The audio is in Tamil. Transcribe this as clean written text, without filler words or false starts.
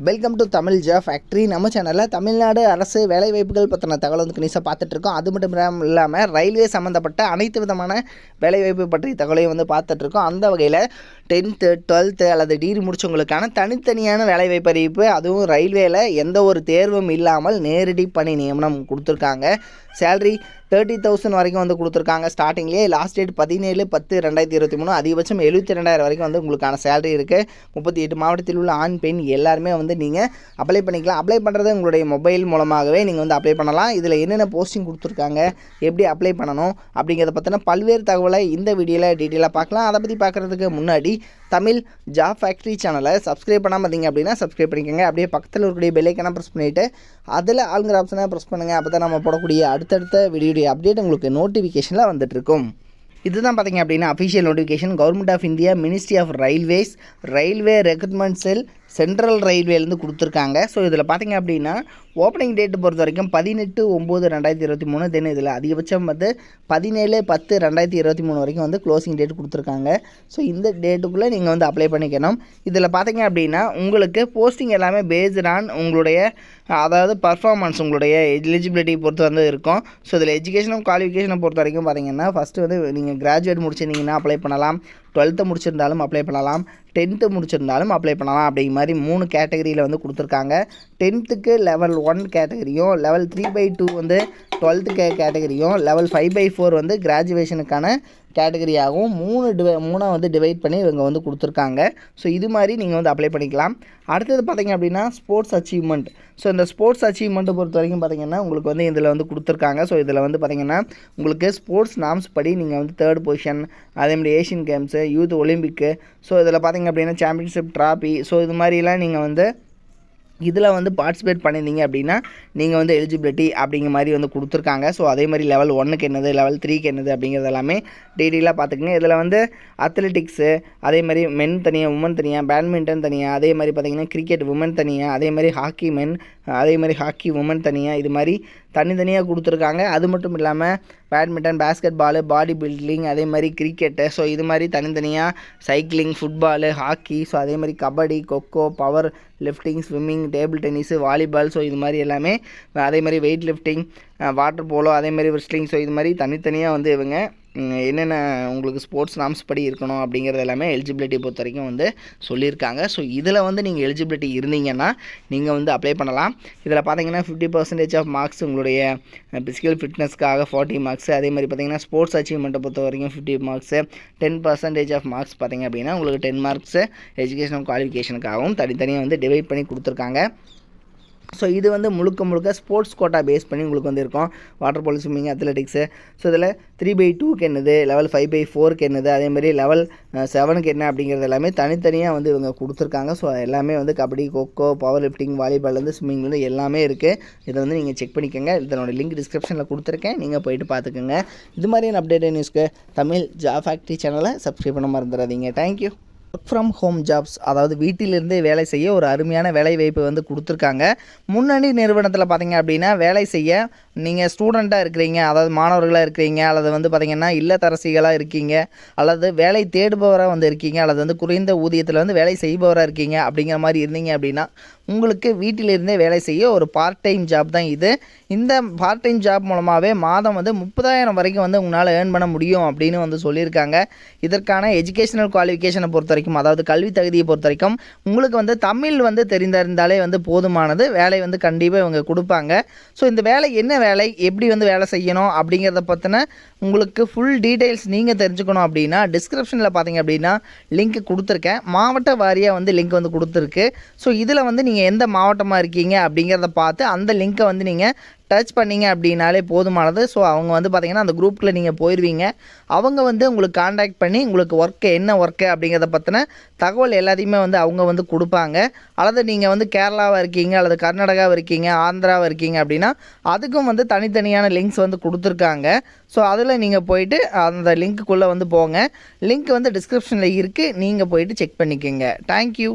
Welcome to Tamil job factory. நம்ம சேனலில் தமிழ்நாடு அரசு வேலைவாய்ப்புகள் பற்றின தகவல் வந்து கணிசமாக பார்த்துட்ருக்கோம். அது மட்டும் இல்லாமல் ரயில்வே சம்மந்தப்பட்ட அனைத்து விதமான வேலைவாய்ப்பு பற்றிய தகவலையும் வந்து பார்த்துட்ருக்கோம். அந்த வகையில் 10th 12th அல்லது டிகிரி முடித்தவங்களுக்கான தனித்தனியான வேலைவாய்ப்பு அறிவிப்பு, அதுவும் ரயில்வேயில் எந்த ஒரு தேர்வும் இல்லாமல் நேரடி பணி நியமனம் கொடுத்துருக்காங்க. சேலரி 30,000 வரைக்கும் வந்து கொடுத்துருக்காங்க. ஸ்டார்டிங்லேயே லாஸ்ட் டேட் 17/10/2023, அதிகபட்சம் 72,000 வரைக்கும் வந்து உங்களுக்கான சேலரி இருக்குது. 38 மாவட்டத்தில் உள்ள ஆண் பெண் எல்லாருமே வந்து நீங்கள் அப்ளை பண்ணிக்கலாம். அப்ளை பண்ணுறது உங்களுடைய மொபைல் மூலமாகவே நீங்கள் வந்து அப்ளை பண்ணலாம். இதில் என்னென்ன போஸ்டிங் கொடுத்துருக்காங்க, எப்படி அப்ளை பண்ணணும் அப்படிங்கிறத பற்றின பல்வேறு தகவலை இந்த வீடியோவில் டீட்டெயிலாக பார்க்கலாம். அதை பற்றி பார்க்குறதுக்கு முன்னாடி தமிழ் ஜாப் ஃபேக்ட்ரி சேனலை சப்ஸ்கிரைப் பண்ணாமல் இருந்தீங்க அப்படின்னா சப்ஸ்கிரைப் பண்ணிக்கோங்க. அப்படியே பக்கத்தில் இருக்கக்கூடிய பெல் ஐக்கானை ப்ரெஸ் பண்ணிவிட்டு அதில் ஆளுங்கிற ஆப்ஷனை ப்ரெஸ் பண்ணுங்கள். அப்போ தான் நம்ம போடக்கூடிய அடுத்தடுத்த வீடியோடைய அப்டேட் உங்களுக்கு நோட்டிஃபிகேஷனில் வந்துட்டுருக்கும். இதுதான் பார்த்தீங்க அப்படின்னா official notification. Government of India, ministry of railways, railway recruitment cell, central ரயில்வேலேருந்து கொடுத்துருக்காங்க. ஸோ இதில் பார்த்தீங்க அப்படின்னா ஓப்பனிங் டேட்டு பொறுத்த வரைக்கும் 18/9/2023. தென் இதில் அதிகபட்சம் வந்து 17/10/2023 வரைக்கும் வந்து க்ளோசிங் டேட் கொடுத்துருக்காங்க. ஸோ இந்த டேட்டுக்குள்ளே நீங்கள் வந்து அப்ளை பண்ணிக்கணும். இதில் பார்த்தீங்க அப்படின்னா உங்களுக்கு போஸ்டிங் எல்லாமே பேஸ்ட் ஆன் உங்களுடைய அதாவது பர்ஃபார்மன்ஸ், உங்களுடைய எலிஜிபிலிட்டி பொறுத்து வந்து இருக்கும். ஸோ இதில் எஜுகேஷனும் குவாலிஃபிகேஷனை பொறுத்த வரைக்கும் பார்த்தீங்கன்னா ஃபஸ்ட்டு வந்து நீங்கள் கிராஜுவேட் முடிச்சிருந்தீங்கன்னா அப்ளை பண்ணலாம், 12th முடிச்சிருந்தாலும் அப்ளை பண்ணலாம், 10th முடிச்சிருந்தாலும் அப்ளை பண்ணலாம். அப்படிங்கிற மாதிரி 3 கேட்டகரியில் வந்து கொடுத்துருக்காங்க. 10th level 1 கேட்டகரியும், level 3/2 வந்து 12th கேட்டகரியும், level 5/4 வந்து கிராஜுவேஷனுக்கான கேட்டகரியாகவும் 3 வந்து டிவைட் பண்ணி இவங்க வந்து கொடுத்துருக்காங்க. ஸோ இது மாதிரி நீங்கள் வந்து அப்ளை பண்ணிக்கலாம். அடுத்தது பார்த்தீங்க அப்படின்னா ஸ்போர்ட்ஸ் அச்சீவ்மெண்ட். ஸோ இந்த ஸ்போர்ட்ஸ் அச்சீவ்மெண்ட்டை பொறுத்த வரைக்கும் பார்த்தீங்கன்னா உங்களுக்கு வந்து இதில் வந்து கொடுத்துருக்காங்க. ஸோ இதில் வந்து பார்த்தீங்கன்னா உங்களுக்கு ஸ்போர்ட்ஸ் நார்ம்ஸ் படி நீங்கள் வந்து 3rd பொசிஷன், அதேமாதிரி ஏஷியன் கேம்ஸு, யூத் ஒலிம்பிக்கு, ஸோ இதில் பார்த்தீங்க அப்படின்னா சாம்பியன்ஷிப் ட்ராஃபி, ஸோ இது மாதிரிலாம் நீங்கள் வந்து இதில் வந்து பார்ட்டிசிபேட் பண்ணியிருந்தீங்க அப்படின்னா நீங்கள் வந்து எலிஜிபிலிட்டி அப்படிங்கிற மாதிரி வந்து கொடுத்துருக்காங்க. ஸோ அதே மாதிரி லெவல் 1க்கு என்னது, லெவல் 3க்கு என்னது அப்படிங்கிறது எல்லாமே டீட்டெயிலாக பார்த்துக்குங்க. இதில் வந்து அத்லெட்டிக்ஸு, அதே மாதிரி மென் தனியாக, உமன் தனியாக, பேட்மிண்டன் தனியாக, அதே மாதிரி பார்த்திங்கன்னா கிரிக்கெட் உமன் தனியாக, அதே மாதிரி ஹாக்கி மென், அதே மாதிரி ஹாக்கி உமன் தனியாக, இது மாதிரி தனித்தனியாக கொடுத்துருக்காங்க. அது மட்டும் இல்லாமல் badminton, basketball, body building, அதே மாதிரி கிரிக்கெட்டு, ஸோ இது மாதிரி தனித்தனியாக சைக்கிளிங், ஃபுட்பாலு, ஹாக்கி, ஸோ அதே மாதிரி kabaddi, kho-kho, powerlifting, swimming, table tennis, volleyball, so இது மாதிரி எல்லாமே, அதே மாதிரி வெயிட் லிஃப்டிங், வாட்டர் போலோ, அதே மாதிரி ரெஸ்லிங், ஸோ இது மாதிரி தனித்தனியாக வந்து இவங்க என்னென்ன உங்களுக்கு ஸ்போர்ட்ஸ் நார்ம்ஸ் படி இருக்கணும் அப்படிங்கிறது எல்லாமே எலிஜிபிலிட்டி பொறுத்த வரைக்கும் வந்து சொல்லியிருக்காங்க. ஸோ இதில் வந்து நீங்கள் எலிஜிபிலிட்டி இருந்தீங்கன்னா நீங்கள் வந்து அப்ளை பண்ணலாம். இதில் பார்த்தீங்கன்னா 50% ஆஃப் மார்க்ஸ் உங்களுடைய ஃபிசிக்கல் ஃபிட்னஸ்க்காக 40 மார்க்ஸ், அதே மாதிரி பார்த்தீங்கன்னா ஸ்போர்ட்ஸ் அச்சீவ்மெண்ட்டை பொறுத்த வரைக்கும் 50 மார்க்ஸு, 10% ஆஃப் மார்க்ஸ் பார்த்தீங்க அப்படின்னா உங்களுக்கு 10 மார்க்ஸு எஜுகேஷனல் குவாலிஃபிகேஷனுக்காகவும் தனித்தனியாக வந்து டிவைட் பண்ணி கொடுத்துருக்காங்க. ஸோ இது வந்து முழுக்க ஸ்போர்ட்ஸ் கோட்டா பேஸ் பண்ணி உங்களுக்கு வந்து இருக்கும். Water polo, swimming, athletics, so இதில் 3/2க்கு என்னது, லெவல் 5/4க்கு என்னது, அதேமாதிரி லெவல் 7க்கு என்ன அப்படிங்கிறது எல்லாமே தனித்தனியாக வந்து இவங்க கொடுத்துருக்காங்க. ஸோ எல்லாமே வந்து கபடி, கொக்கோ, பவர் லிஃப்டிங், வாலிபால்லேருந்து ஸ்விம்மிங்லேருந்து எல்லாமே இருக்குது. இதை வந்து நீங்கள் செக் பண்ணிக்கோங்க. இதனோட லிங்க் டிஸ்கிரிப்ஷனில் கொடுத்துருக்கேன், நீங்கள் போயிட்டு பார்த்துக்கோங்க. இது மாதிரியான அப்டேட் நியூஸ்க்கு தமிழ் ஜாப் ஃபேக்ட்ரி சேனலை சப்ஸ்கிரைப் பண்ண மறந்துடாதீங்க. Thank you. Work from home jobs, அதாவது வீட்டிலிருந்தே வேலை செய்ய ஒரு அருமையான வேலை வாய்ப்பு வந்து கொடுத்துருக்காங்க. முன்னணி நிறுவனத்தில் பார்த்தீங்க அப்படின்னா வேலை செய்ய நீங்கள் ஸ்டூடெண்ட்டாக இருக்கிறீங்க, அதாவது மாணவர்களாக இருக்கிறீங்க, அல்லது வந்து பார்த்திங்கன்னா இல்லத்தரசிகளாக இருக்கீங்க, அல்லது வேலை தேடுபவராக வந்து இருக்கீங்க, அல்லது வந்து குறைந்த ஊதியத்தில் வந்து வேலை செய்பவராக இருக்கீங்க அப்படிங்கிற மாதிரி இருந்தீங்க அப்படின்னா உங்களுக்கு வீட்டிலிருந்தே வேலை செய்ய ஒரு பார்ட் டைம் ஜாப் தான் இது. இந்த பார்ட் டைம் ஜாப் மூலமாகவே மாதம் வந்து 30,000 வரைக்கும் வந்து உங்களால் ஏர்ன் பண்ண முடியும் அப்படின்னு வந்து சொல்லியிருக்காங்க. இதற்கான எஜுகேஷனல் குவாலிஃபிகேஷனை பொறுத்த வரைக்கும், அதாவது கல்வி தகுதியை பொறுத்த வரைக்கும் உங்களுக்கு வந்து தமிழ் வந்து தெரிந்திருந்தாலே வந்து போதுமானது. வேலை வந்து கண்டிப்பாக இவங்க கொடுப்பாங்க. ஸோ இந்த வேலை என்ன வேலை, எப்படி வந்து வேலை செய்யணும் அப்படிங்கிறத பற்றின உங்களுக்கு ஃபுல் டீட்டெயில்ஸ் நீங்கள் தெரிஞ்சுக்கணும் அப்படின்னா டிஸ்கிரிப்ஷனில் பார்த்தீங்க அப்படின்னா லிங்க் கொடுத்துருக்கேன். மாவட்ட வாரியாக வந்து லிங்க் வந்து கொடுத்துருக்கு. ஸோ இதில் வந்து நீங்கள் எந்த மாவட்டமாக இருக்கீங்க அப்படிங்கிறத பார்த்து அந்த லிங்க்கை வந்து நீங்கள் டச் பண்ணிங்க அப்படின்னாலே போதுமானது. ஸோ அவங்க வந்து பார்த்திங்கன்னா அந்த குரூப்பில் நீங்கள் போயிடுவீங்க. அவங்க வந்து உங்களுக்கு காண்டாக்ட் பண்ணி உங்களுக்கு ஒர்க்கு என்ன ஒர்க்கு அப்படிங்கிறத பற்றின தகவல் எல்லாத்தையுமே வந்து அவங்க வந்து கொடுப்பாங்க. அல்லது நீங்கள் வந்து கேரளாவாக இருக்கீங்க, அல்லது கர்நாடகாவாக இருக்கீங்க, ஆந்திராவாக இருக்கீங்க அப்படின்னா அதுக்கும் வந்து தனித்தனியான லிங்க்ஸ் வந்து கொடுத்துருக்காங்க. ஸோ அதில் நீங்கள் போயிட்டு அந்த லிங்க்குள்ளே வந்து போங்க. லிங்க் வந்து டிஸ்கிரிப்ஷனில் இருக்குது, நீங்கள் போயிட்டு செக் பண்ணிக்கோங்க. தேங்க்யூ.